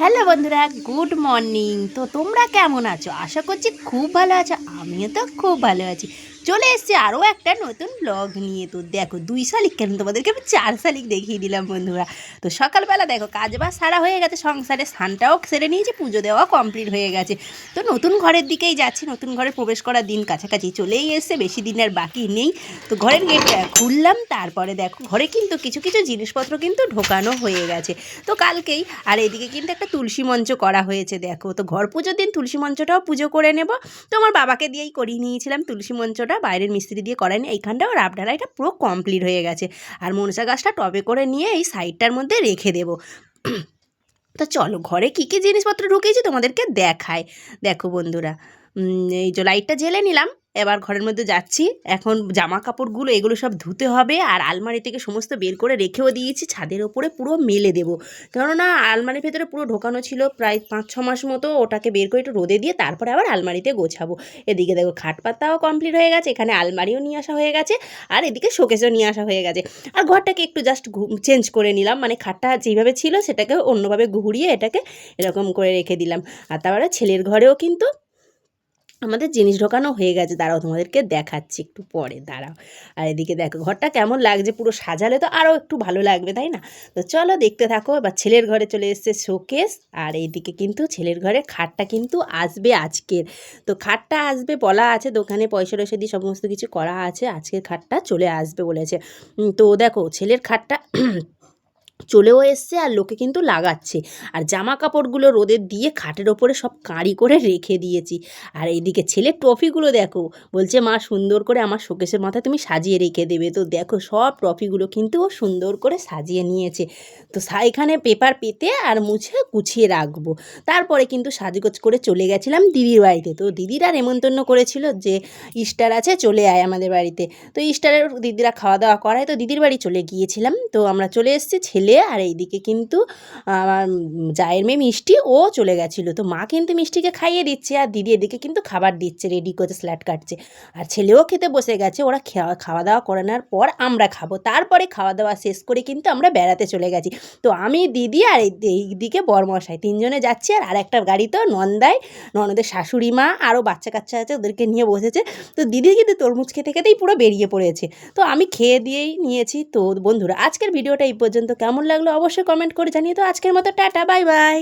Hello বন্ধুরা, good morning. তো তোমরা কেমন আছো? আশা করছি খুব ভালো আছো। আমিও তো খুব ভালো আছি। চলে এসেছি আরও একটা নতুন ব্লগ নিয়ে। তো দেখো, 2 শালিক কেন, তোমাদেরকে আমি 4 শালিক দেখিয়ে দিলাম বন্ধুরা। তো সকালবেলা দেখো কাজ বাজ সারা হয়ে গেছে, সংসারে স্নানটাও সেরে নিয়েছি, পুজো দেওয়া কমপ্লিট হয়ে গেছে। তো নতুন ঘরের দিকেই যাচ্ছি। নতুন ঘরে প্রবেশ করার দিন কাছাকাছি চলেই এসছে, বেশি দিন আর বাকি নেই। তো ঘরের গেটটা খুললাম, তারপরে দেখো ঘরে কিন্তু কিছু কিছু জিনিসপত্র কিন্তু ঢোকানো হয়ে গেছে। তো কালকেই আর এদিকে কিন্তু একটা তুলসী মঞ্চ করা হয়েছে দেখো। তো ঘর পুজোর দিন তুলসী মঞ্চটাও পুজো করে নেব। তো আমার বাবাকে দিয়েই করিয়ে নিয়েছিলাম তুলসী মঞ্চটা, বাইরের মিস্ত্রি দিয়ে করায়নি। এইখানটাও রাবঢালাইটা পুরো কমপ্লিট হয়ে গেছে। আর মনসা গাছটা টবে করে নিয়ে এই সাইডটার মধ্যে রেখে দেবো। তো চলো ঘরে কী কী জিনিসপত্র ঢুকিয়েছি তোমাদেরকে দেখায়। দেখো বন্ধুরা, এই যে লাইটটা জ্বেলে নিলাম। এবার ঘরের মধ্যে যাচ্ছি। এখন জামা কাপড়গুলো এগুলো সব ধুতে হবে, আর আলমারি থেকে সমস্ত বের করে রেখেও দিয়েছি, ছাদের ওপরে পুরো মেলে দেবো। কেননা আলমারির ভেতরে পুরো ঢোকানো ছিল প্রায় 5-6 মাস মতো, ওটাকে বের করে একটু রোদে দিয়ে তারপরে আবার আলমারিতে গোছাবো। এদিকে দেখো খাট পাতাও কমপ্লিট হয়ে গেছে, এখানে আলমারিও নিয়ে আসা হয়ে গেছে, আর এদিকে শোকেসও নিয়ে আসা হয়ে গেছে। আর ঘরটাকে একটু জাস্ট চেঞ্জ করে নিলাম, মানে খাটটা যেইভাবে ছিল সেটাকে অন্যভাবে ঘুরিয়ে এটাকে এরকম করে রেখে দিলাম। আর তারপরে ছেলের ঘরেও কিন্তু আমাদের জিনিস ঢোকানো হয়ে গেছে। দাঁড়াও তোমাদেরকে দেখাচ্ছি একটু পরে, দাঁড়াও। আর এদিকে দেখো ঘরটা কেমন লাগছে, পুরো সাজালে তো আরও একটু ভালো লাগবে, তাই না? তো চলো দেখতে থাকো। এবার ছেলের ঘরে চলে এসেছে শোকেস, আর এইদিকে কিন্তু ছেলের ঘরে খাটটা কিন্তু আসবে আজকের। তো খাটটা আসবে বলা আছে, দোকানে পয়সা টয়সা দিয়ে সমস্ত কিছু করা আছে, আজকের খাটটা চলে আসবে বলেছে। তো দেখো ছেলের খাটটা চলেও এসছে, আর লোকে কিন্তু লাগাচ্ছে। আর জামা কাপড়গুলো রোদে দিয়ে খাটের ওপরে সব কাঁড়ি করে রেখে দিয়েছি। আর এইদিকে ছেলের ট্রফিগুলো দেখো, বলছে মা সুন্দর করে আমার শোকেসের মাথায় তুমি সাজিয়ে রেখে দেবে। তো দেখো সব ট্রফিগুলো কিন্তু ও সুন্দর করে সাজিয়ে নিয়েছে। তো এখানে পেপার পেতে আর মুছে গুছিয়ে রাখবো। তারপরে কিন্তু সাজগোজ করে চলে গেছিলাম দিদির বাড়িতে। তো দিদিরা নেমন্তন্ন করেছিল যে ইস্টার আছে, চলে আয় আমাদের বাড়িতে। তো ইস্টারের দিদিরা খাওয়া দাওয়া করায়, তো দিদির বাড়ি চলে গিয়েছিলাম। তো আমরা চলে এসেছি, ছেলে আর এইদিকে কিন্তু আমার জায়ের মেয়ে মিষ্টি ও চলে গেছিলো। তো মা কিন্তু মিষ্টিকে খাইয়ে দিচ্ছে, আর দিদি এদিকে কিন্তু খাবার দিচ্ছে, রেডি করছে, স্ল্যাট কাটছে। আর ছেলেও খেতে বসে গেছে। ওরা খাওয়া দাওয়া করানোর পর আমরা খাবো। তারপরে খাওয়া দাওয়া শেষ করে কিন্তু আমরা বেড়াতে চলে গেছি। তো আমি, দিদি আর এইদিকে বরমশাই, 3 জনে যাচ্ছি। আর একটা গাড়িতেও নন্দাই, ননদের শাশুড়ি মা, আরও বাচ্চা কাচ্চা আছে, ওদেরকে নিয়ে বসেছে। তো দিদি কিন্তু তরমুজ খেতে খেতেই পুরো বেরিয়ে পড়েছে। তো আমি খেয়ে দিয়েই নিয়েছি। তো বন্ধুরা আজকের ভিডিওটা এই পর্যন্ত। কেমন লাগলো অবশ্যই কমেন্ট করে জানিয়ে। তো আজকের মতো টাটা, বাই বাই।